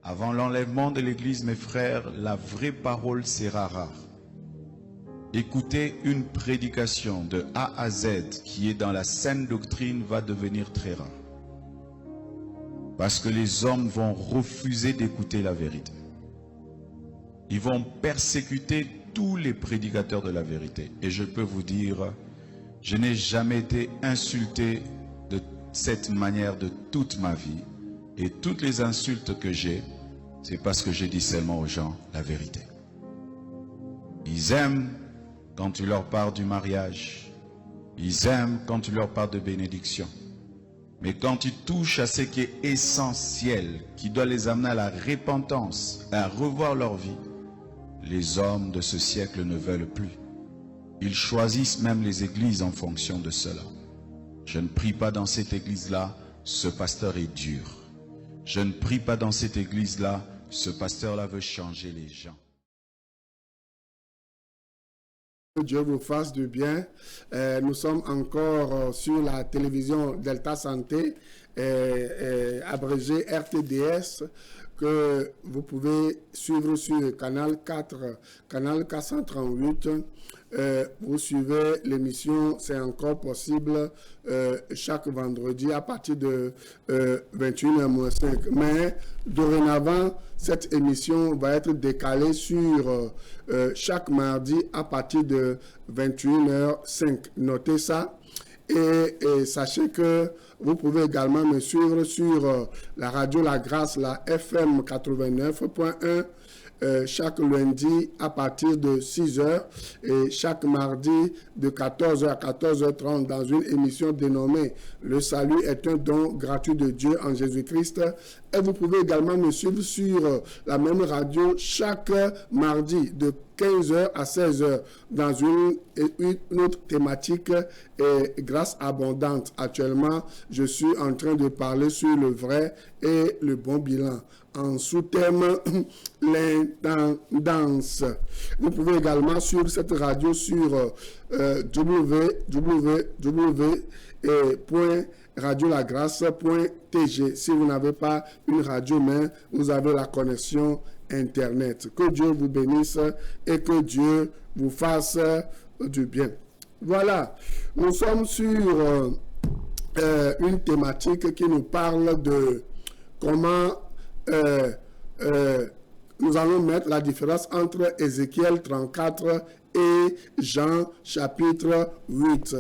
Avant l'enlèvement de l'Église, mes frères, la vraie parole sera rare. Écouter une prédication de A à Z qui est dans la saine doctrine va devenir très rare. Parce que les hommes vont refuser d'écouter la vérité. Ils vont persécuter tous les prédicateurs de la vérité. Et je peux vous dire, je n'ai jamais été insulté de cette manière de toute ma vie. Et toutes les insultes que j'ai, c'est parce que je dis seulement aux gens la vérité. Ils aiment quand tu leur parles du mariage. Ils aiment quand tu leur parles de bénédiction. Mais quand tu touches à ce qui est essentiel, qui doit les amener à la repentance, à revoir leur vie, les hommes de ce siècle ne veulent plus. Ils choisissent même les églises en fonction de cela. Je ne prie pas dans cette église-là, ce pasteur est dur. Je ne prie pas dans cette église-là, ce pasteur-là veut changer les gens. Que Dieu vous fasse du bien. Nous sommes encore sur la télévision Delta Santé, abrégé RTDS, que vous pouvez suivre sur le canal 4, canal 438. Vous suivez l'émission C'est encore possible chaque vendredi à partir de 21h05. Mais dorénavant, cette émission va être décalée sur chaque mardi à partir de 21h05. Notez ça. Et sachez que vous pouvez également me suivre sur la radio La Grâce, la FM 89.1, chaque lundi à partir de 6h et chaque mardi de 14h à 14h30 dans une émission dénommée Le Salut est un don gratuit de Dieu en Jésus-Christ. Et vous pouvez également me suivre sur la même radio chaque mardi de 15h à 16h dans une autre thématique et grâce abondante. Actuellement, je suis en train de parler sur le vrai et le bon bilan. En sous-thème, l'intendance. Vous pouvez également suivre cette radio sur www.radiolagrace.tg. Si vous n'avez pas une radio, mais vous avez la connexion Internet. Que Dieu vous bénisse et que Dieu vous fasse du bien. Voilà, nous sommes sur une thématique qui nous parle de comment nous allons mettre la différence entre Ézéchiel 34 et Jean chapitre 8.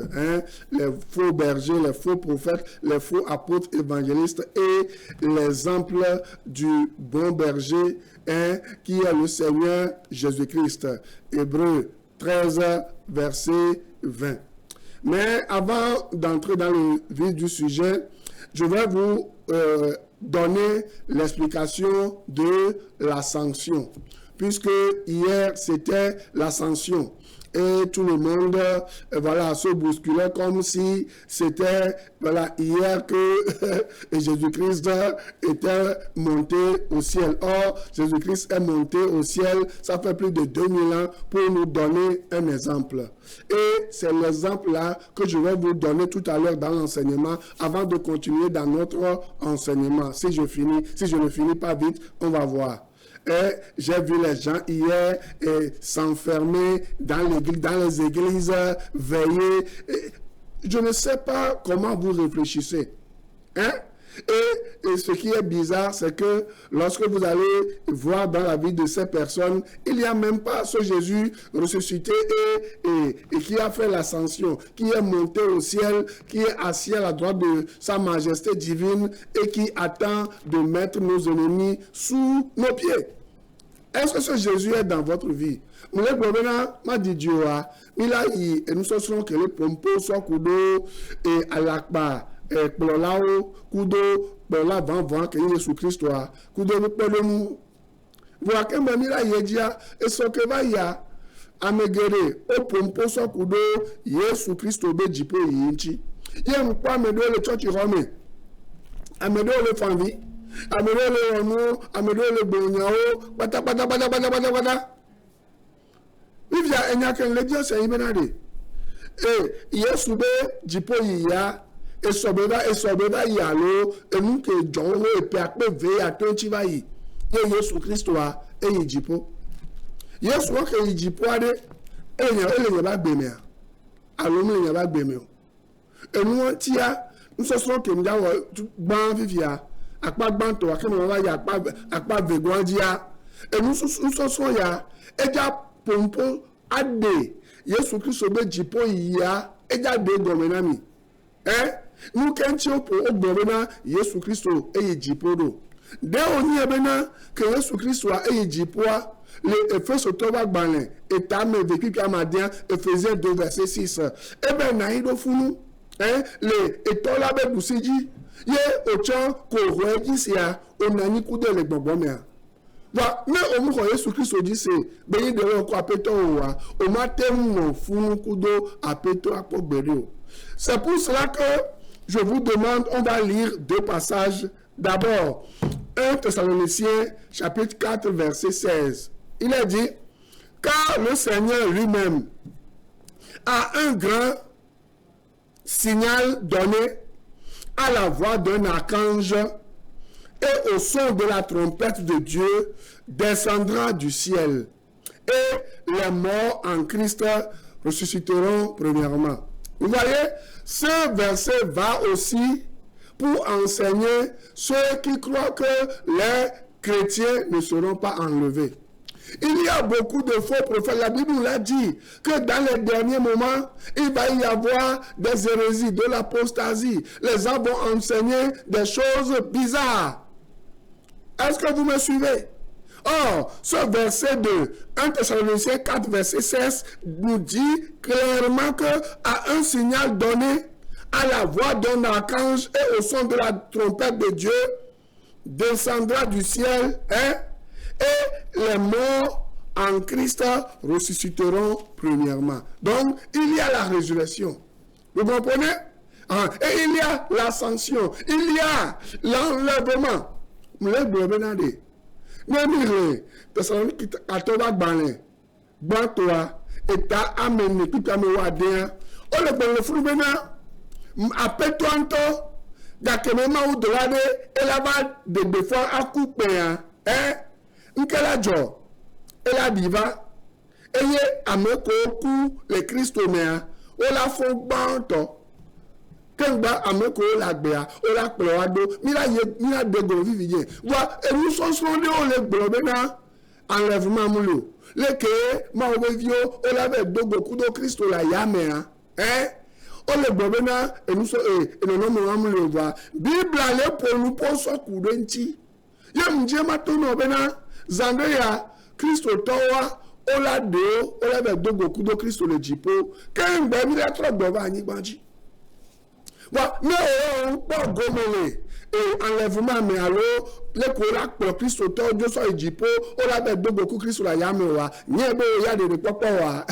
Les faux bergers, les faux prophètes, les faux apôtres évangélistes et l'exemple du bon berger qui est le Seigneur Jésus-Christ. Hébreux 13, verset 20. Mais avant d'entrer dans le vif du sujet, je vais vous donner l'explication de l'ascension. Puisque hier, c'était l'ascension. Et tout le monde, voilà, se bousculait comme si c'était, voilà, hier que Jésus-Christ était monté au ciel. Or, Jésus-Christ est monté au ciel, ça fait plus de 2000 ans, pour nous donner un exemple. Et c'est l'exemple-là que je vais vous donner tout à l'heure dans l'enseignement, avant de continuer dans notre enseignement. Si je ne finis pas vite, on va voir. Et j'ai vu les gens hier s'enfermer dans les églises, veiller. Je ne sais pas comment vous réfléchissez. Et ce qui est bizarre, c'est que lorsque vous allez voir dans la vie de ces personnes, il n'y a même pas ce Jésus ressuscité et qui a fait l'ascension, qui est monté au ciel, qui est assis à la droite de sa majesté divine et qui attend de mettre nos ennemis sous nos pieds. Est-ce que ce Jésus est dans votre vie? Nous m'a dit Dieu, et nous sommes que les pompos sont kudo et à l'akba. Pololao, kudo, pola van que Jésus-Christ kudo nous pelemu. Voilà que mamila yedia et ce que va ya amegere au pompo so kudo Jésus-Christ obe jipo yinchi. Yem kwa medo le church rome. Amedo le famille, amedo le ono, amedo le bonyao, bata. Vivia enyaken le Dieu c'est ibenade. Yesu be jipo ya esobeba yalo enu ke jonwo epe akpe ve atonchi bayi ye Yesu Kristo a eyi jipo Yesu o ke yi jipo ade ele ba gbe me alo me ba gbe me o enu ti a nsoso ke nda wo gban fifia apa gban to akemo wa ya apa vegon dia enu nsoso ya eja pompo ade Yesu Kristo be jipo ya eja de gomenami nu kenchi opo ogbona Yesu Kristo eyi jipo do de oni ebena ke Yesu Kristo a eyi jipo a le Efeso to ba gbanle etame de pipi amadian Ephésiens 2 verset 6 ebe na ido funu le etola be busiji ye ocho ko roji sia onani kude le gbogbo me wa me omu ko Yesu Kristo di se be yin de ko apeto wa o ma temu funu kudo apeto apogbere o. C'est pour cela que je vous demande, on va lire deux passages. D'abord, 1 Thessaloniciens chapitre 4 verset 16. Il est dit, car le Seigneur lui-même a un grand signal donné à la voix d'un archange et au son de la trompette de Dieu descendra du ciel et les morts en Christ ressusciteront premièrement. Vous voyez, ce verset va aussi pour enseigner ceux qui croient que les chrétiens ne seront pas enlevés. Il y a beaucoup de faux prophètes. La Bible nous l'a dit que dans les derniers moments, il va y avoir des hérésies, de l'apostasie. Les gens vont enseigner des choses bizarres. Est-ce que vous me suivez? Or, ce verset de 1 Thessaloniciens 4, verset 16 nous dit clairement que à un signal donné, à la voix d'un archange et au son de la trompette de Dieu, descendra du ciel, et les morts en Christ ressusciteront premièrement. Donc, il y a la résurrection. Vous comprenez? Et il y a l'ascension. Il y a l'enlèvement. Nemire, Thessalonique atoba gbanle, gbantoa, eta amene, tout amewa dea. O le bon le frubena, apeto anto, dakemema ou dolade, elaba de defo akupe ya, nkela jo, ela diva, eye ameko ku le Christo mea, o la fon banto. Kengba ameko la gbea o la ploado mira de go vivie wa enu so de o le globena enlèvement mulo le ke ma o vivio o la be dogo kudo Kristo la yamea o le globena enu so eno no mo amulo wa Bible le polu po so kudo nti ye mje ma to no bena zande ya Kristo towa o la de o la be dogo kudo Kristo le jipo kengba mi la tro gbo ba yin gbanji. Mais on peut gommer et enlèvement mais alors les colas pour Christ auteur Dieu soit jipo on la bête beaucoup Christ la yamewa nyebo ya de popo wa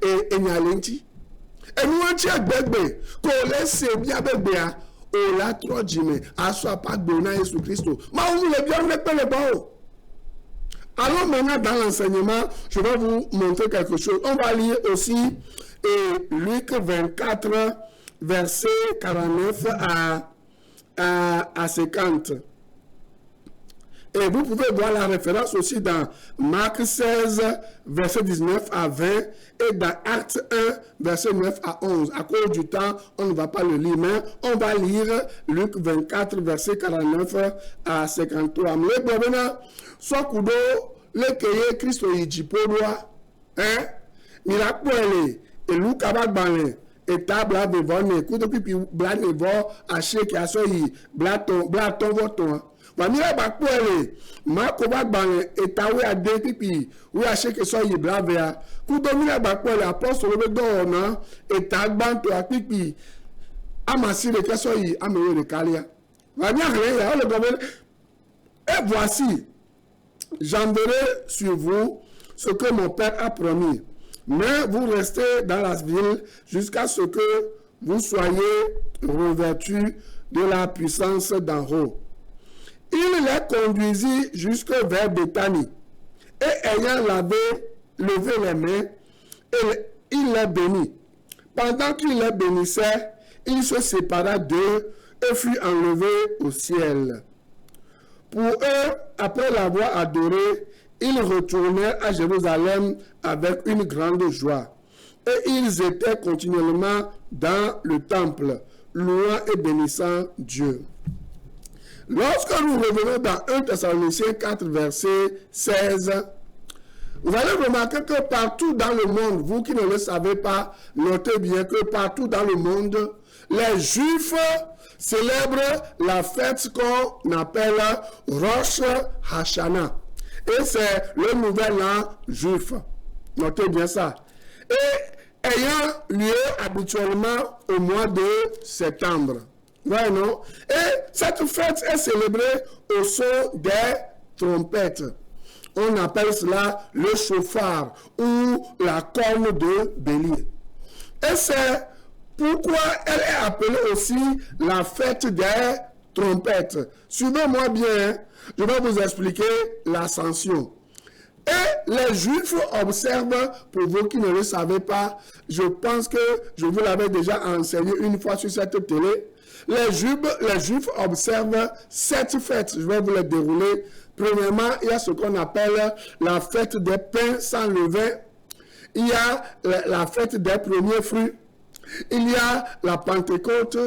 et nyalenti et nous on tient bébé ko laisse bien bébé o la trop jime aso pas dona Jésus Christ ma on le bien le bon. Alors maintenant dans l'enseignement je vais vous montrer quelque chose. On va lire aussi Luc 24 verset 49 à 50. Et vous pouvez voir la référence aussi dans Marc 16, verset 19 à 20 et dans Actes 1, verset 9 à 11. À cause du temps, on ne va pas le lire, mais on va lire Luc 24, verset 49 à 53. Mais maintenant, soit kudo le keye Christo yijipodoa, miracle et Luc abagbanle. Et table à bevone, coup de pipi, blane vo, haché qui a soyi, blaton voton. Wamira bakwele, ma koba bane, et tawe a de pipi, ou haché qui soyi blavea, coup de mira bakwele, apostole le don, et tagbanto a pipi, amasi le kasoyi, amewe le kalia. Wamira rien, le gobel. Et voici, j'enverrai sur vous ce que mon père a promis. Mais vous restez dans la ville jusqu'à ce que vous soyez revêtus de la puissance d'en haut. Il les conduisit jusque vers Béthanie. Et ayant levé les mains, il les bénit. Pendant qu'il les bénissait, il se sépara d'eux et fut enlevé au ciel. Pour eux, après l'avoir adoré, ils retournèrent à Jérusalem avec une grande joie. Et ils étaient continuellement dans le temple, louant et bénissant Dieu. Lorsque nous revenons dans 1 Thessaloniciens 4, verset 16, vous allez remarquer que partout dans le monde, vous qui ne le savez pas, notez bien que partout dans le monde, les Juifs célèbrent la fête qu'on appelle Rosh Hashanah. Et c'est le nouvel an juif. Notez bien ça. Et ayant lieu habituellement au mois de septembre. Ouais, non? Et cette fête est célébrée au son des trompettes. On appelle cela le chauffard ou la corne de bélier. Et c'est pourquoi elle est appelée aussi la fête des trompettes. Suivez-moi bien, je vais vous expliquer l'ascension. Et les Juifs observent, pour vous qui ne le savez pas, je pense que je vous l'avais déjà enseigné une fois sur cette télé. Les Juifs observent 7 fêtes. Je vais vous les dérouler. Premièrement, il y a ce qu'on appelle la fête des pains sans levain. Il y a la fête des premiers fruits. Il y a la Pentecôte.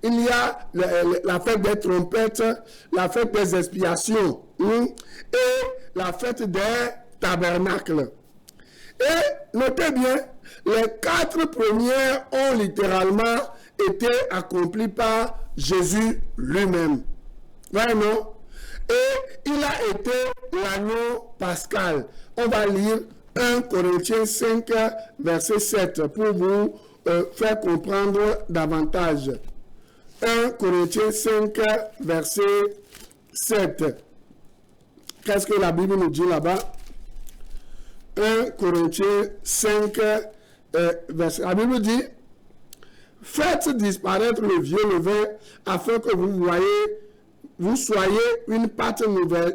Il y a la fête des trompettes, la fête des expiations et la fête des tabernacles. Et notez bien, les 4 premières ont littéralement été accomplies par Jésus lui-même. Vraiment. Et il a été l'agneau pascal. On va lire 1 Corinthiens 5, verset 7 pour vous faire comprendre davantage. 1 Corinthiens 5, verset 7. Qu'est-ce que la Bible nous dit là-bas? 1 Corinthiens 5, verset. La Bible dit, faites disparaître le vieux levain afin que vous soyez une pâte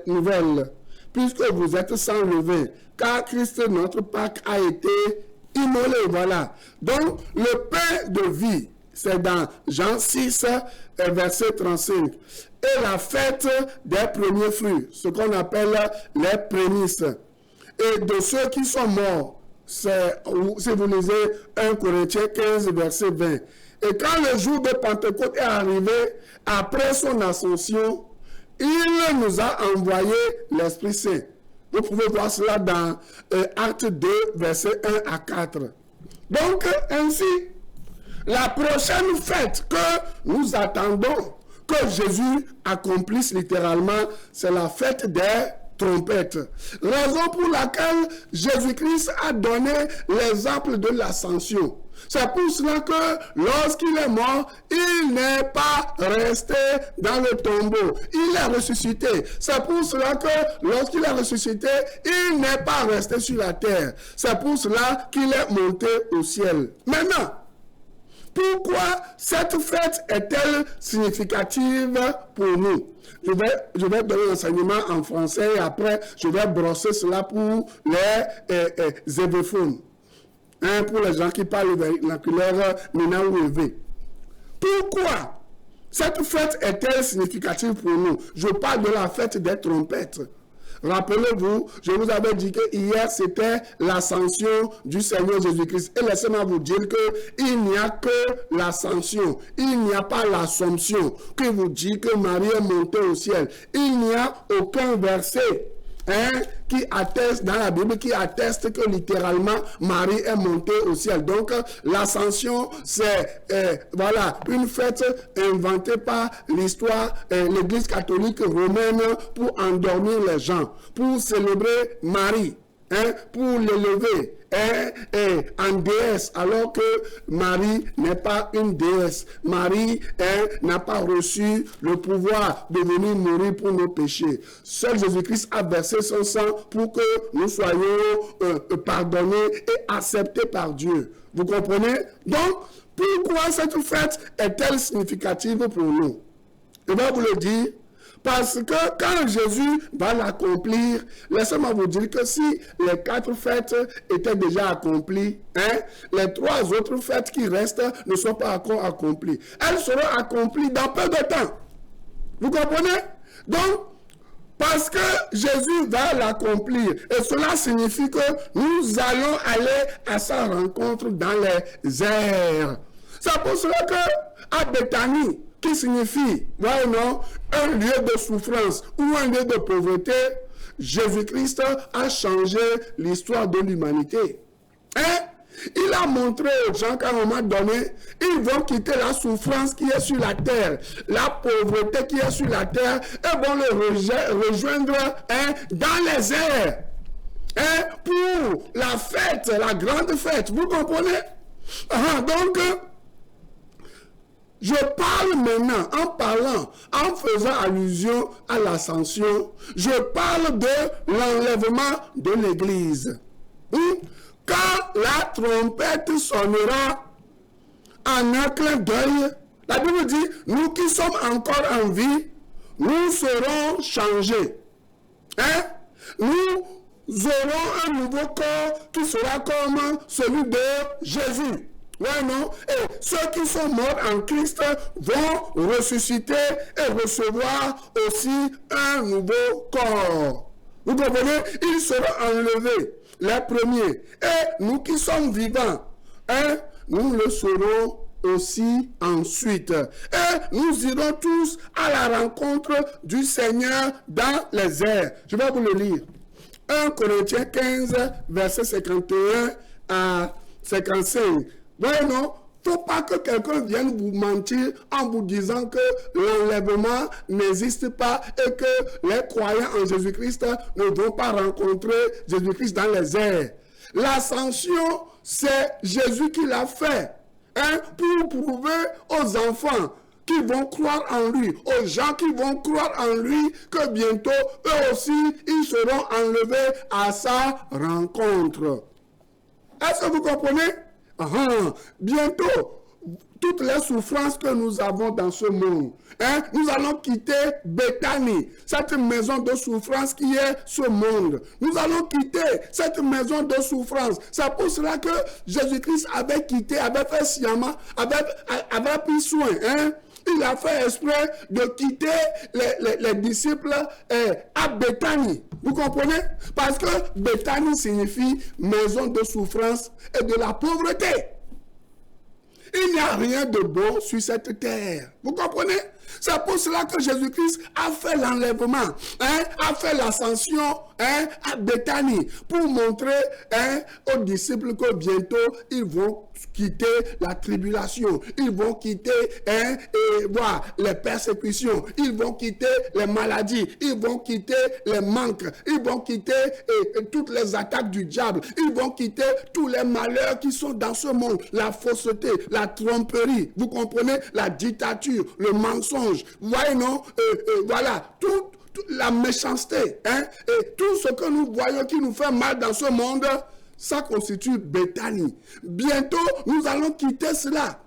nouvelle, puisque vous êtes sans levain, car Christ, notre Pâque, a été immolé. Voilà. Donc, le pain de vie, c'est dans Jean 6, verset 35. Et la fête des premiers fruits, ce qu'on appelle les prémices. Et de ceux qui sont morts, si vous lisez 1 Corinthiens 15, verset 20. Et quand le jour de Pentecôte est arrivé, après son ascension, il nous a envoyé l'Esprit Saint. Vous pouvez voir cela dans Actes 2, verset 1 à 4. Donc, ainsi, la prochaine fête que nous attendons que Jésus accomplisse littéralement, c'est la fête des trompettes. Raison pour laquelle Jésus-Christ a donné l'exemple de l'ascension. C'est pour cela que lorsqu'il est mort, il n'est pas resté dans le tombeau. Il est ressuscité. C'est pour cela que lorsqu'il est ressuscité, il n'est pas resté sur la terre. C'est pour cela qu'il est monté au ciel. Maintenant, pourquoi cette fête est-elle significative pour nous? Je vais donner l'enseignement en français et après, je vais brosser cela pour les évéphones. Pour les gens qui parlent vernaculaire maintenant ou élevé. Pourquoi cette fête est-elle significative pour nous? Je parle de la fête des trompettes. Rappelez-vous, je vous avais dit que hier c'était l'ascension du Seigneur Jésus-Christ. Et laissez-moi vous dire qu'il n'y a que l'ascension. Il n'y a pas l'assomption qui vous dit que Marie est montée au ciel. Il n'y a aucun verset qui atteste dans la Bible, qui atteste que littéralement Marie est montée au ciel. Donc l'ascension, c'est voilà, une fête inventée par l'histoire, l'Église catholique romaine pour endormir les gens, pour célébrer Marie, pour l'élever en déesse, alors que Marie n'est pas une déesse. Marie n'a pas reçu le pouvoir de venir mourir pour nos péchés. Seul Jésus-Christ a versé son sang pour que nous soyons pardonnés et acceptés par Dieu. Vous comprenez? Donc, pourquoi cette fête est-elle significative pour nous? Je vais vous le dire. Parce que quand Jésus va l'accomplir, laissez-moi vous dire que si les 4 fêtes étaient déjà accomplies, les 3 autres fêtes qui restent ne sont pas encore accomplies. Elles seront accomplies dans peu de temps. Vous comprenez? Donc, Parce que Jésus va l'accomplir. Et cela signifie que nous allons aller à sa rencontre dans les airs. C'est pour cela que à Béthanie, qui signifie, ouais, non, un lieu de souffrance ou un lieu de pauvreté, Jésus-Christ a changé l'histoire de l'humanité. Hein? Il a montré aux gens qu'à un moment donné, ils vont quitter la souffrance qui est sur la terre, la pauvreté qui est sur la terre, et vont le rejoindre dans les airs. Pour la fête, la grande fête. Vous comprenez? Donc, je parle maintenant, en faisant allusion à l'ascension, je parle de l'enlèvement de l'Église. Quand la trompette sonnera en un clin d'œil, la Bible dit, nous qui sommes encore en vie, nous serons changés. Nous aurons un nouveau corps qui sera comme celui de Jésus. Ouais, non? Et ceux qui sont morts en Christ vont ressusciter et recevoir aussi un nouveau corps. Vous comprenez? Ils seront enlevés, les premiers. Et nous qui sommes vivants, nous le serons aussi ensuite. Et nous irons tous à la rencontre du Seigneur dans les airs. Je vais vous le lire. 1 Corinthiens 15, verset 51 à 55. Ouais, non? Il ne faut pas que quelqu'un vienne vous mentir en vous disant que l'enlèvement n'existe pas et que les croyants en Jésus-Christ ne vont pas rencontrer Jésus-Christ dans les airs. L'ascension, c'est Jésus qui l'a fait, pour prouver aux enfants qui vont croire en lui, aux gens qui vont croire en lui, que bientôt, eux aussi, ils seront enlevés à sa rencontre. Est-ce que vous comprenez? Bientôt, toutes les souffrances que nous avons dans ce monde, nous allons quitter Béthanie, cette maison de souffrance qui est ce monde. Nous allons quitter cette maison de souffrance. C'est pour cela que Jésus-Christ avait quitté, avait fait sciemment, avait pris soin. Il a fait exprès de quitter les disciples à Béthanie. Vous comprenez? Parce que Béthanie signifie maison de souffrance et de la pauvreté. Il n'y a rien de beau sur cette terre. Vous comprenez? C'est pour cela que Jésus-Christ a fait l'enlèvement, a fait l'ascension à Béthanie pour montrer aux disciples que bientôt ils vont quitter la tribulation, ils vont quitter les persécutions, ils vont quitter les maladies, ils vont quitter les manques, ils vont quitter toutes les attaques du diable, ils vont quitter tous les malheurs qui sont dans ce monde, la fausseté, la tromperie, vous comprenez, la dictature, le mensonge, vous voyez non, voilà, toute la méchanceté, et tout ce que nous voyons qui nous fait mal dans ce monde, ça constitue Béthanie. Bientôt, nous allons quitter cela.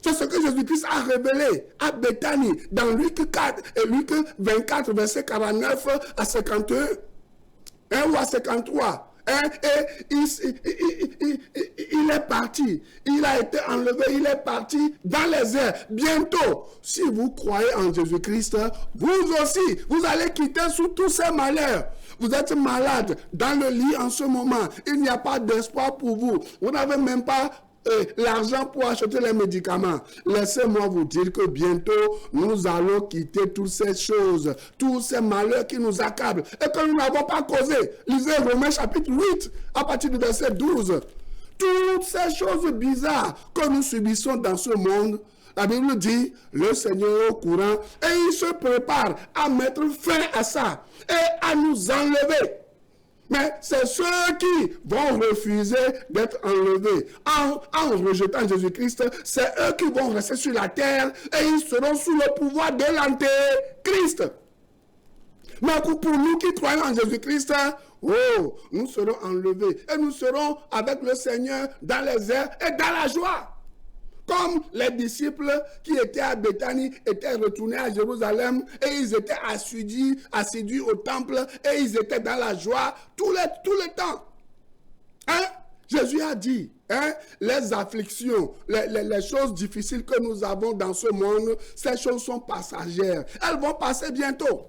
C'est ce que Jésus-Christ a révélé à Béthanie dans Luc 4 et Luc 24, verset 49 à 51 ou à 53. Et il est parti, il a été enlevé, il est parti dans les airs. Bientôt, si vous croyez en Jésus-Christ, vous aussi, vous allez quitter sous tous ces malheurs. Vous êtes malade dans le lit en ce moment, il n'y a pas d'espoir pour vous. Vous n'avez même pas l'argent pour acheter les médicaments. Laissez-moi vous dire que bientôt, nous allons quitter toutes ces choses, tous ces malheurs qui nous accablent et que nous n'avons pas causé. Lisez Romains chapitre 8, à partir du verset 12. Toutes ces choses bizarres que nous subissons dans ce monde, la Bible dit, le Seigneur est au courant et il se prépare à mettre fin à ça et à nous enlever. Mais c'est ceux qui vont refuser d'être enlevés en rejetant Jésus-Christ, c'est eux qui vont rester sur la terre et ils seront sous le pouvoir de l'Antéchrist. Mais pour nous qui croyons en Jésus-Christ, nous serons enlevés et nous serons avec le Seigneur dans les airs et dans la joie. Comme les disciples qui étaient à Béthanie étaient retournés à Jérusalem et ils étaient assidus au temple et ils étaient dans la joie tout le temps. Jésus a dit, les afflictions, les choses difficiles que nous avons dans ce monde, ces choses sont passagères. Elles vont passer bientôt.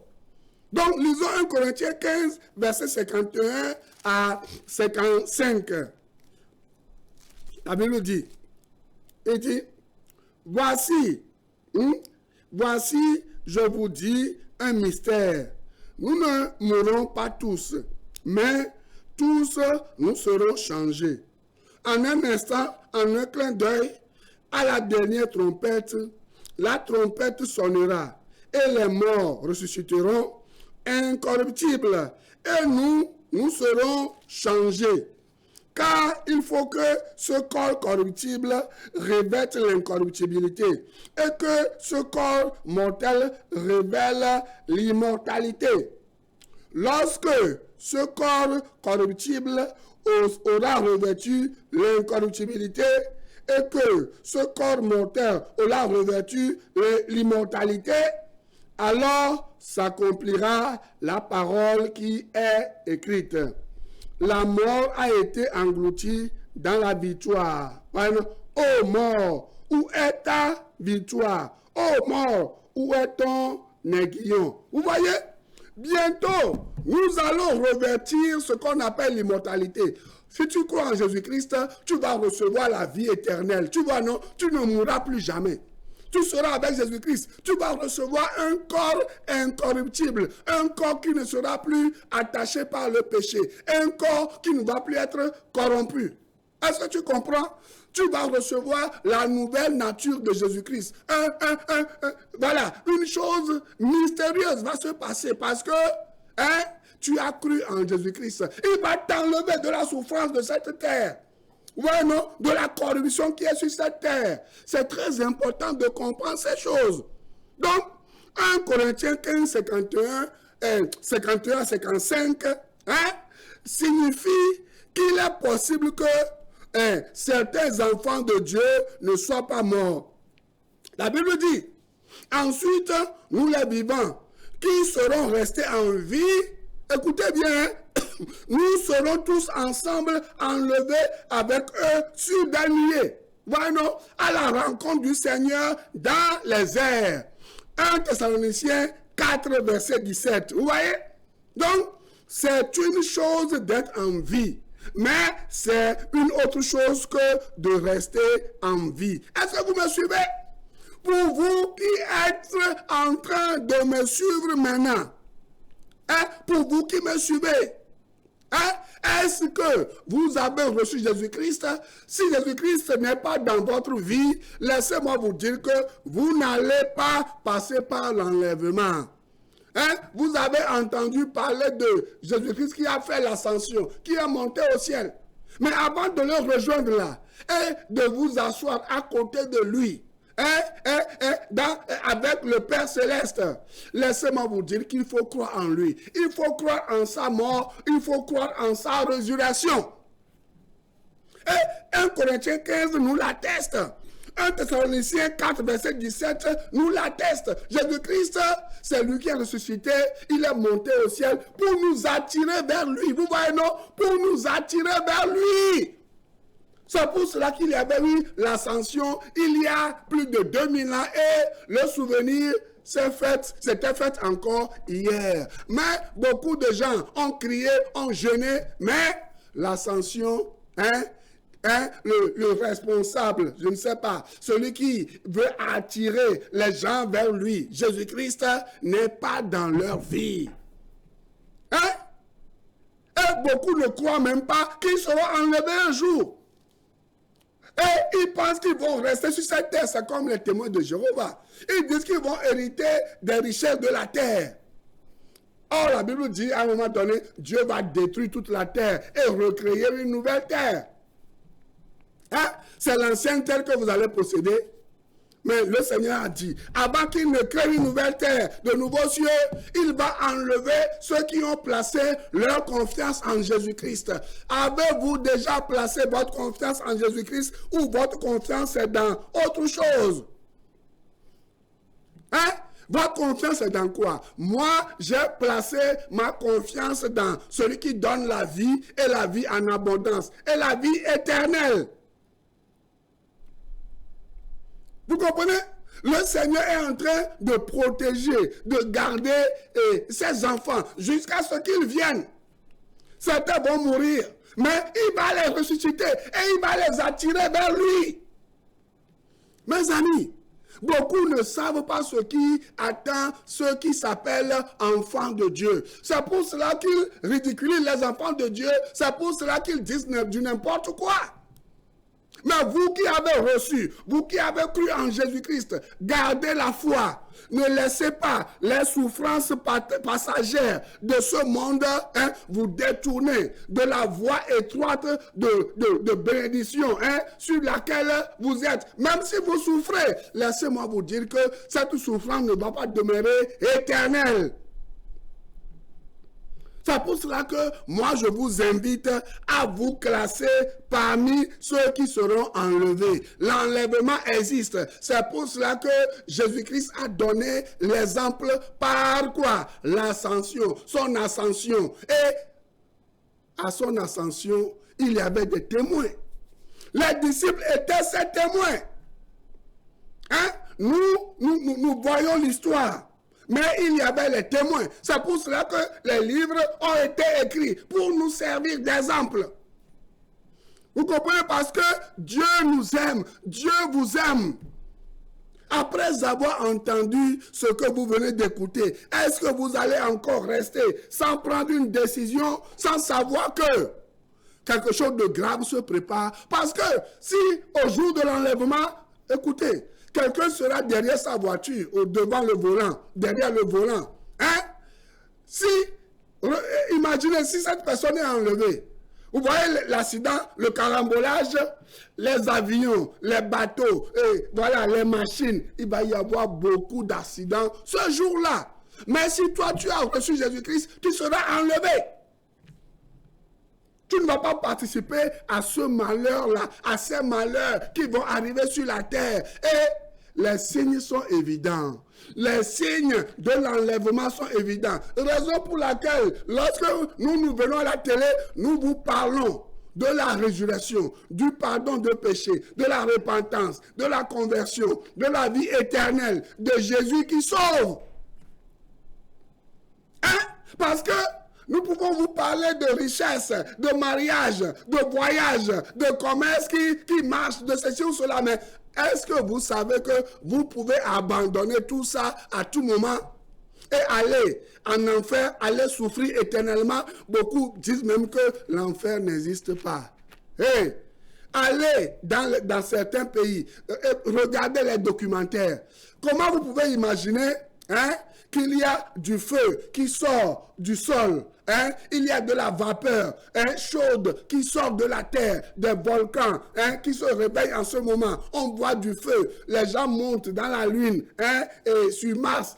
Donc, lisons 1 Corinthiens 15, verset 51 à 55. La Bible dit, il dit, voici, je vous dis un mystère. Nous ne mourrons pas tous, mais tous nous serons changés. En un instant, en un clin d'œil, à la dernière trompette, la trompette sonnera et les morts ressusciteront incorruptibles et nous serons changés. Car il faut que ce corps corruptible revête l'incorruptibilité et que ce corps mortel révèle l'immortalité. Lorsque ce corps corruptible aura revêtu l'incorruptibilité et que ce corps mortel aura revêtu l'immortalité, alors s'accomplira la parole qui est écrite. La mort a été engloutie dans la victoire. Ô mort, où est ta victoire? Ô mort, où est ton aiguillon? Vous voyez? Bientôt, nous allons revêtir ce qu'on appelle l'immortalité. Si tu crois en Jésus-Christ, tu vas recevoir la vie éternelle. Tu vois, non? Tu ne mourras plus jamais. Tu seras avec Jésus-Christ. Tu vas recevoir un corps incorruptible. Un corps qui ne sera plus attaché par le péché. Un corps qui ne va plus être corrompu. Est-ce que tu comprends? Tu vas recevoir la nouvelle nature de Jésus-Christ. Voilà, une chose mystérieuse va se passer parce que tu as cru en Jésus-Christ. Il va t'enlever de la souffrance de cette terre. Ouais, non, de la corruption qui est sur cette terre. C'est très important de comprendre ces choses. Donc, 1 Corinthiens 15, 51 à 55, signifie qu'il est possible que certains enfants de Dieu ne soient pas morts. La Bible dit, ensuite, nous les vivants, qui seront restés en vie, écoutez bien, nous serons tous ensemble enlevés avec eux sur des nuées. Voilà, à la rencontre du Seigneur dans les airs. 1 Thessaloniciens 4, verset 17. Vous voyez? Donc, c'est une chose d'être en vie. Mais c'est une autre chose que de rester en vie. Est-ce que vous me suivez? Pour vous qui êtes en train de me suivre maintenant, pour vous qui me suivez, est-ce que vous avez reçu Jésus-Christ? Si Jésus-Christ n'est pas dans votre vie, laissez-moi vous dire que vous n'allez pas passer par l'enlèvement. Vous avez entendu parler de Jésus-Christ qui a fait l'ascension, qui est monté au ciel. Mais avant de le rejoindre là, et de vous asseoir à côté de lui, avec le Père Céleste, laissez-moi vous dire qu'il faut croire en lui. Il faut croire en sa mort, il faut croire en sa résurrection. Et 1 Corinthiens 15 nous l'atteste. 1 Thessaloniciens 4, verset 17, nous l'atteste. Jésus-Christ, c'est lui qui est ressuscité. Il est monté au ciel pour nous attirer vers lui. Vous voyez, non? Pour nous attirer vers lui. C'est pour cela qu'il y avait eu l'ascension il y a plus de 2000 ans et le souvenir s'était fait encore hier. Mais beaucoup de gens ont crié, ont jeûné, mais l'ascension, le responsable, je ne sais pas, celui qui veut attirer les gens vers lui, Jésus-Christ, n'est pas dans leur vie. Et beaucoup ne croient même pas qu'ils seront enlevés un jour. Et ils pensent qu'ils vont rester sur cette terre, c'est comme les témoins de Jéhovah. Ils disent qu'ils vont hériter des richesses de la terre. Or, la Bible dit, à un moment donné, Dieu va détruire toute la terre et recréer une nouvelle terre. C'est l'ancienne terre que vous allez posséder. Mais le Seigneur a dit, avant qu'il ne crée une nouvelle terre, de nouveaux cieux, il va enlever ceux qui ont placé leur confiance en Jésus-Christ. Avez-vous déjà placé votre confiance en Jésus-Christ ou votre confiance est dans autre chose? Votre confiance est dans quoi? Moi, j'ai placé ma confiance dans celui qui donne la vie et la vie en abondance et la vie éternelle. Vous comprenez? Le Seigneur est en train de protéger, de garder ses enfants jusqu'à ce qu'ils viennent. Certains vont mourir, mais il va les ressusciter et il va les attirer vers lui. Mes amis, beaucoup ne savent pas ce qui attend ceux qui s'appellent enfants de Dieu. C'est pour cela qu'ils ridiculisent les enfants de Dieu. C'est pour cela qu'ils disent du n'importe quoi. Mais vous qui avez reçu, vous qui avez cru en Jésus-Christ, gardez la foi. Ne laissez pas les souffrances passagères de ce monde vous détourner de la voie étroite de bénédiction sur laquelle vous êtes. Même si vous souffrez, laissez-moi vous dire que cette souffrance ne va pas demeurer éternelle. C'est pour cela que moi, je vous invite à vous classer parmi ceux qui seront enlevés. L'enlèvement existe. C'est pour cela que Jésus-Christ a donné l'exemple par quoi? L'ascension, son ascension. Et à son ascension, il y avait des témoins. Les disciples étaient ces témoins. Nous voyons l'histoire. Mais il y avait les témoins. C'est pour cela que les livres ont été écrits, pour nous servir d'exemple. Vous comprenez? Parce que Dieu nous aime. Dieu vous aime. Après avoir entendu ce que vous venez d'écouter, est-ce que vous allez encore rester sans prendre une décision, sans savoir que quelque chose de grave se prépare? Parce que si au jour de l'enlèvement, écoutez, quelqu'un sera derrière sa voiture, ou devant le volant, derrière le volant. Imaginez si cette personne est enlevée. Vous voyez l'accident, le carambolage, les avions, les bateaux, et voilà, les machines. Il va y avoir beaucoup d'accidents ce jour-là. Mais si toi, tu as reçu Jésus-Christ, tu seras enlevé. Tu ne vas pas participer à ce malheur-là, à ces malheurs qui vont arriver sur la terre. Et les signes sont évidents. Les signes de l'enlèvement sont évidents. Raison pour laquelle, lorsque nous venons à la télé, nous vous parlons de la résurrection, du pardon de péché, de la repentance, de la conversion, de la vie éternelle, de Jésus qui sauve. Parce que nous pouvons vous parler de richesse, de mariage, de voyage, de commerce qui marche, de ceci ou cela, mais est-ce que vous savez que vous pouvez abandonner tout ça à tout moment et aller en enfer, aller souffrir éternellement? Beaucoup disent même que l'enfer n'existe pas. Allez dans certains pays, regardez les documentaires. Comment vous pouvez imaginer qu'il y a du feu qui sort du sol? Il y a de la vapeur chaude qui sort de la terre, des volcans qui se réveillent en ce moment. On voit du feu, les gens montent dans la Lune et sur Mars.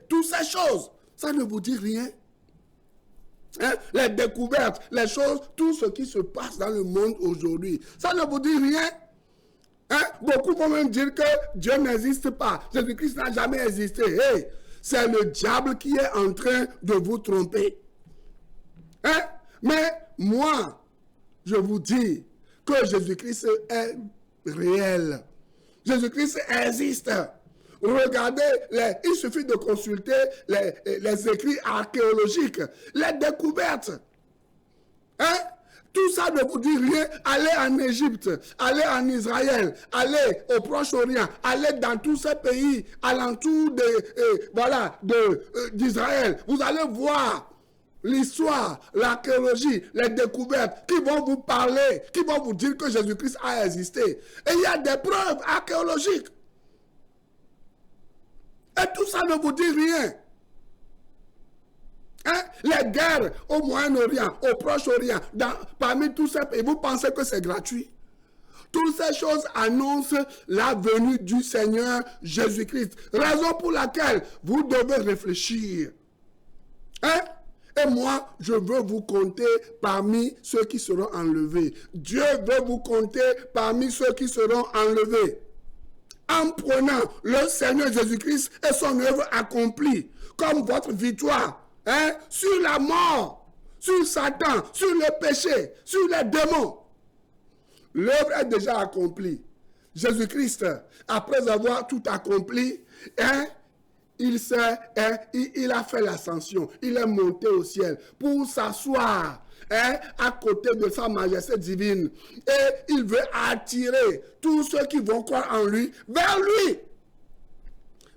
Toutes ces choses, ça ne vous dit rien. Les découvertes, les choses, tout ce qui se passe dans le monde aujourd'hui, ça ne vous dit rien. Beaucoup vont même dire que Dieu n'existe pas. Jésus-Christ n'a jamais existé. C'est le diable qui est en train de vous tromper. Mais moi, je vous dis que Jésus-Christ est réel. Jésus-Christ existe. Regardez, il suffit de consulter les écrits archéologiques, les découvertes. Tout ça ne vous dit rien. Allez en Égypte, allez en Israël, allez au Proche-Orient, allez dans tous ces pays alentours d'Israël. Vous allez voir l'histoire, l'archéologie, les découvertes qui vont vous parler, qui vont vous dire que Jésus-Christ a existé. Et il y a des preuves archéologiques. Et tout ça ne vous dit rien. Les guerres au Moyen-Orient, au Proche-Orient, parmi tous ces pays, vous pensez que c'est gratuit? Toutes ces choses annoncent la venue du Seigneur Jésus-Christ. Raison pour laquelle vous devez réfléchir. Et moi, je veux vous compter parmi ceux qui seront enlevés. Dieu veut vous compter parmi ceux qui seront enlevés. En prenant le Seigneur Jésus-Christ et son œuvre accomplie comme votre victoire sur la mort, sur Satan, sur le péché, sur les démons. L'œuvre est déjà accomplie. Jésus-Christ, après avoir tout accompli, il a fait l'ascension, il est monté au ciel pour s'asseoir à côté de sa majesté divine. Et il veut attirer tous ceux qui vont croire en lui vers lui.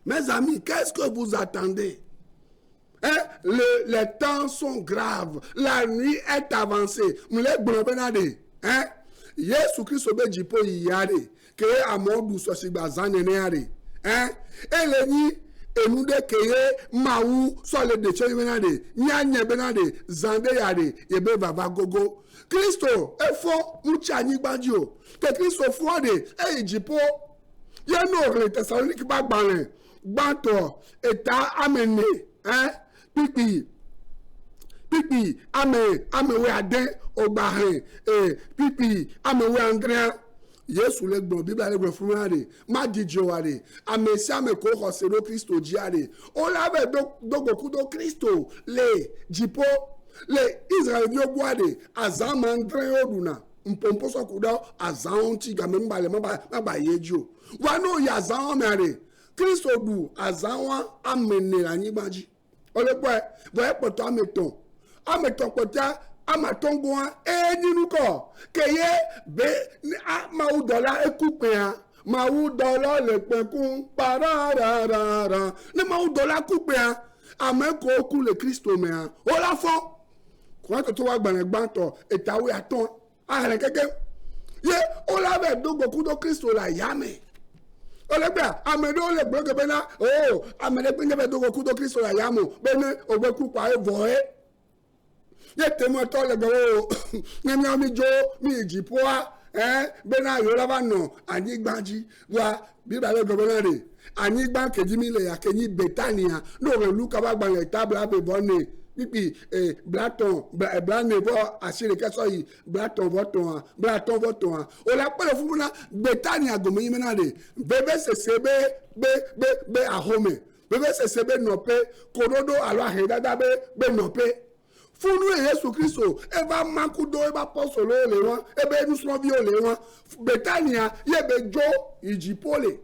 Mes amis, qu'est-ce que vous attendez? Les temps sont graves, la nuit est avancée. Yesu Christ obe jipo yare ke amodu so sigba zanene are et le ni enude keye mawu so le de chemenade nyanye benade zande yare yebe baba gogo Kristo efo muchani gbadio ke Kristo fo de jipo ye no le Thessalonique ba gbanle gbanto eta amene pipi ame we ade ogbahe pipi ame we Andrea Yesu le gbon Bible le gbon fun ade ma dijo ade ame si ame ko hosero Kristo ji ade o la be dogoku do Kristo le jipo le Israel yo boade azam Andrea oduna mpompo so kuda azam ti ga me mbale ma yejo wa no ya azam me ade Kristo du azam amene anyi baji ole boy poto ameton kota amatongoa ninuko keye be mau dola ekupe mau dola le penkun pararara ne mau dola kupe ameko ku le Kristo me o la fo ko to wa gbanto etawe aton are keke ye o la be dogbo ku do Kristo la yame olegba amedo le gboge bena amede pinje be dogo ku do Kristo la yamo bene ogbeku pa evoe ye temo to le go nyami ami jo mi jipoa bena yo la ba no ani gbaji wa bi ba le go bena re ani gba keji mi le ya kenyi Betania no re Luka ba gba le table be bonne pipi blaton blane bo asire keso yi blaton voton o la pele funa Betania go mi menade bebe sesebe be ahome bebe sesebe nope korodo alo ahedada be nope funu Yesu Kristo eba makudo eba posolo le won ebe nuslovi o le won Betania ye be jo ijipole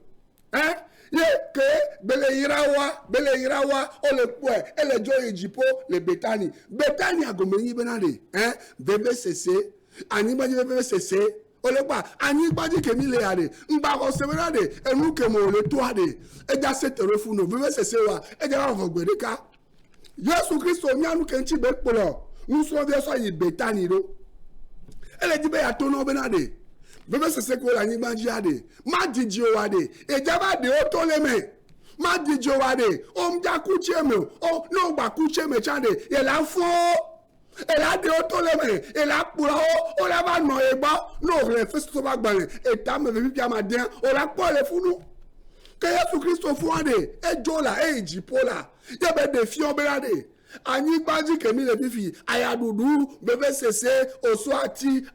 ye ke bele irawa o le po ele jo ijipo le Betania go meyi benade bebe sese ani baje bebe sese o le pa ani baje ke mi le ade ngba ko se benade enu ke mo le to ade eja se tere funu bebe sese wa eja wa fo gbereka Yesu Kristo nyanu kenchi be polo nso de so yi Betani ro ele jibe ya to no benade bebe sese ko la ni maji ade ma diji o wade ejaba de o to le me ma diji o wade o mja kuche me o no gba kuche me chande ye la fo e la de o to le me e la pura o la ba no egba no re festo ba gbale e ta me bi bia ma den o la po le funu ke Yesu Kristo fo ade e jola e jipola ye be de fi oberade ani gbaji kemi le bifi ayadudu bebe sese oso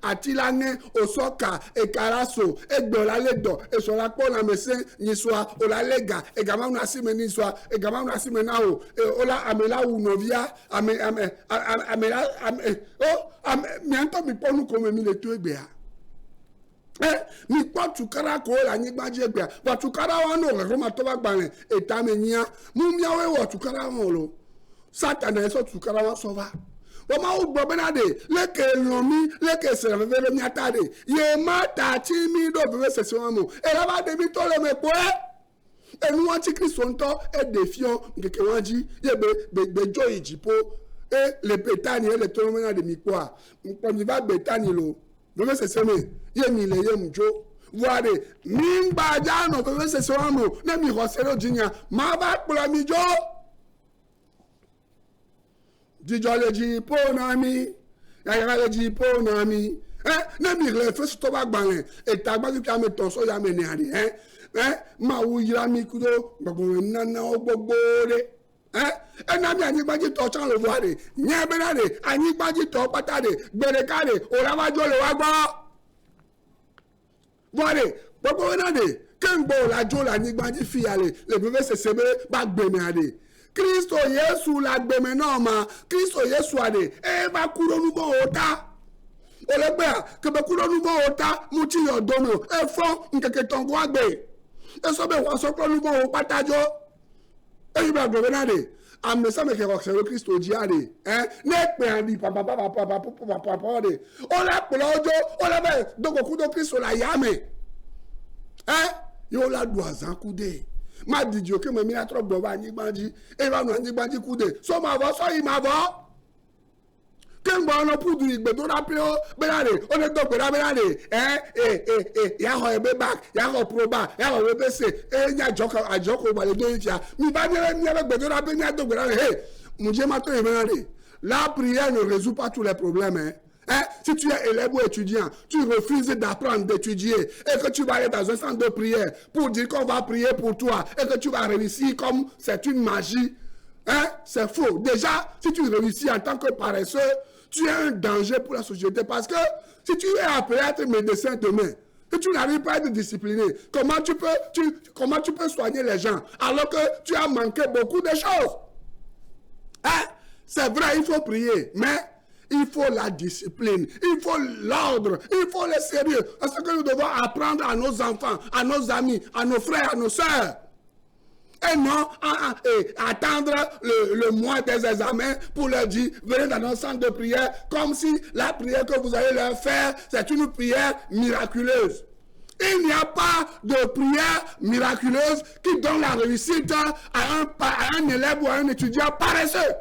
ati lange osoka ekaraso egbola ledo esola po na mese nyiswa ola lega egama na sime niswa egama na sime na o ola amela unovia mianto mi ponu kome mi le tu egbea mi po tukara ko la ni gbaji egbea wa tukara wa no re ma to ba gbale etamenia mu miawe wo tukara won lo Satan eso tukara wa sova o ma o gbo benade leke lomi leke se me vele mi atade ye mata ti mi do be se won mo e la ba de mi to le me po enu wa ti Kristo nto e defion ngeke wanji ye be jo ijipo le Betani le to me na de mi po npo mi ba Betani lo be se me ye mi le ye mjo wade mi gba ja no be se won mo na mi ho se lo jinya ma ba pula mi jo Dijology ponami yayaleji ponami na mi le fe to ba gbanle eta gba ki ame ton so ya me ni ari ma wu yira mi kudo gbogbo nana gbogbo re na mi ani gbaji to chan le ware nya be na re ani gbaji to pata de gbere kare ora wa jo le wa gbo ware gbogbo na de kengbo la jo la ni gbaji fi ale le be se sebe ba gbe mi ade Kristo Yesu la gbeme no ma Kristo Yesu ade e ba kuro nugo ota Olebea, que beaucoup de nouveaux ota, mouti yo dono, et font, n'keke tongo agbe. Et sobe, wasoklo nouveau patajo. Et il va gouverner. Amenez ça, mais que le Christ au diade. Hein? N'est pas un dit, papa. On l'a pour l'audio, on l'avait. Donc, au coup de Christ, on l'a yamé. Hein? Yo la doit en coudé. Ma dit Dieu que me mis à trop de bani bandi. Et va nous dire bandi coudé. So ma va, so il m'a va. Quand on a pour du béton appelé, on est donc benade. Hein? Ya ho ebe back, ya ho pro back, ya ho BC. Ya joko ba le do ya. Mi ba ni avec béton appelé ni donc benade. Hey, mon Dieu matin est benade. La prière ne résout pas tous les problèmes, hein. Hein? Si tu es élève ou étudiant, tu refuses d'apprendre, d'étudier, et que tu vas aller dans un centre de prière pour dire qu'on va prier pour toi, et que tu vas réussir comme c'est une magie, hein? C'est faux. Déjà, si tu réussis en tant que paresseux, tu es un danger pour la société, parce que si tu es appelé à être médecin demain, que tu n'arrives pas à être discipliné, comment tu peux soigner les gens alors que tu as manqué beaucoup de choses? Hein? C'est vrai, il faut prier, mais il faut la discipline, il faut l'ordre, il faut le sérieux. Parce que nous devons apprendre à nos enfants, à nos amis, à nos frères, à nos sœurs. Et non attendre le mois des examens pour leur dire, venez dans notre centre de prière, comme si la prière que vous allez leur faire, c'est une prière miraculeuse. Il n'y a pas de prière miraculeuse qui donne la réussite à un élève ou à un étudiant paresseux.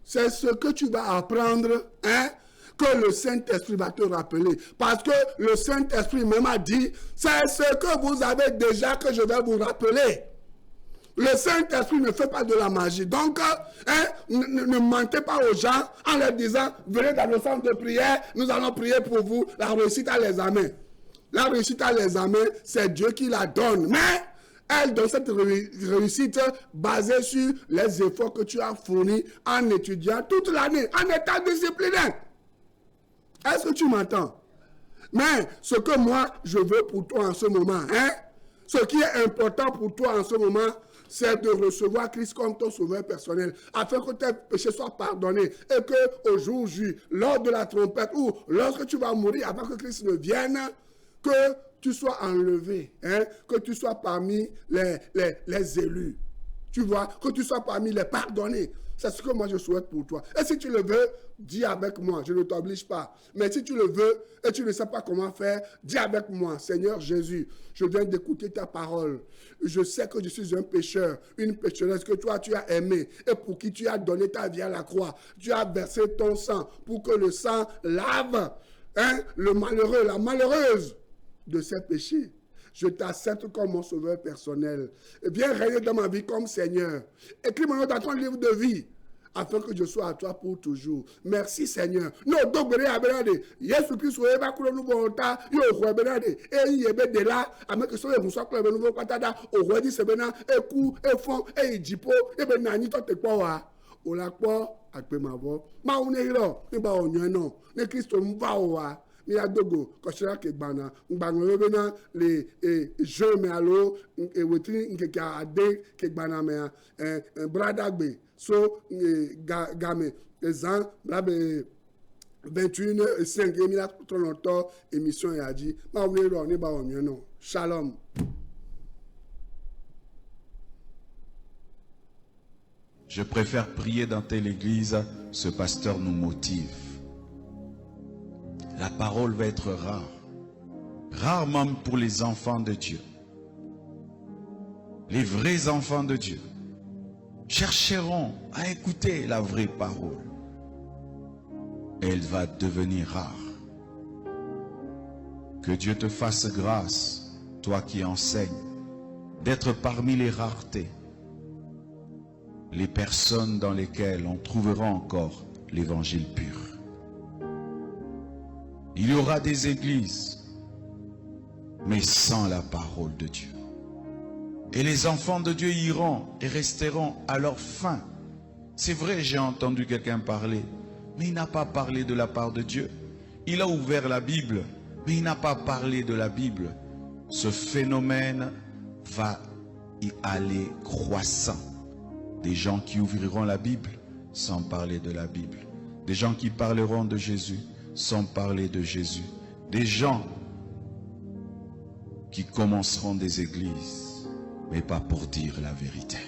C'est ce que tu vas apprendre, hein, que le Saint-Esprit va te rappeler. Parce que le Saint-Esprit même a dit, c'est ce que vous avez déjà que je vais vous rappeler. Le Saint-Esprit ne fait pas de la magie. Donc, hein, ne mentez pas aux gens en leur disant, venez dans le centre de prière, nous allons prier pour vous, la réussite à l'examen. La réussite à l'examen, c'est Dieu qui la donne. Mais elle donne cette réussite basée sur les efforts que tu as fournis en étudiant toute l'année, en étant discipliné. Est-ce que tu m'entends? Mais ce que moi, je veux pour toi en ce moment, hein, ce qui est important pour toi en ce moment, c'est de recevoir Christ comme ton sauveur personnel, afin que tes péchés soient pardonnés, et que au jour J, lors de la trompette, ou lorsque tu vas mourir avant que Christ ne vienne, que tu sois enlevé, hein, que tu sois parmi les élus. Tu vois, que tu sois parmi les pardonnés. C'est ce que moi je souhaite pour toi. Et si tu le veux, dis avec moi, je ne t'oblige pas. Mais si tu le veux et tu ne sais pas comment faire, dis avec moi, Seigneur Jésus, je viens d'écouter ta parole. Je sais que je suis un pécheur, une pécheresse que toi tu as aimé et pour qui tu as donné ta vie à la croix. Tu as versé ton sang pour que le sang lave, hein, le malheureux, la malheureuse de ses péchés. Je t'accepte comme mon sauveur personnel. Et viens régner dans ma vie comme Seigneur. Écris mon nom dans ton livre de vie, afin que je sois à toi pour toujours. Merci Seigneur. Non, donc, Jésus Christ, va couler nous bonta, yo, benade, et y est de là, avec que ce soit que le nouveau patada, au roi dit, c'est bena, et coup, et fond, et jipo, et benani, toi, t'es quoi, ou la quoi, à peu ma voix. Ma on est là, et bah, on y est non, les Christ, on va au roi. Mi a dogo koshira ke gbana ngbango bena le je me alo e wetri nke ka ade ke gbana me brada gbe so game ezan blabe 21h05 mi la tronto émission ya di ma woni ro ni ba o mi no shalom. Je préfère prier dans telle église, ce pasteur nous motive. La parole va être rare. Rare même pour les enfants de Dieu. Les vrais enfants de Dieu chercheront à écouter la vraie parole. Elle va devenir rare. Que Dieu te fasse grâce, toi qui enseignes, d'être parmi les raretés, les personnes dans lesquelles on trouvera encore l'évangile pur. Il y aura des églises, mais sans la parole de Dieu. Et les enfants de Dieu iront et resteront à leur fin. C'est vrai, j'ai entendu quelqu'un parler, mais il n'a pas parlé de la part de Dieu. Il a ouvert la Bible, mais il n'a pas parlé de la Bible. Ce phénomène va y aller croissant. Des gens qui ouvriront la Bible sans parler de la Bible. Des gens qui parleront de Jésus sans parler de Jésus. Des gens qui commenceront des églises, mais pas pour dire la vérité.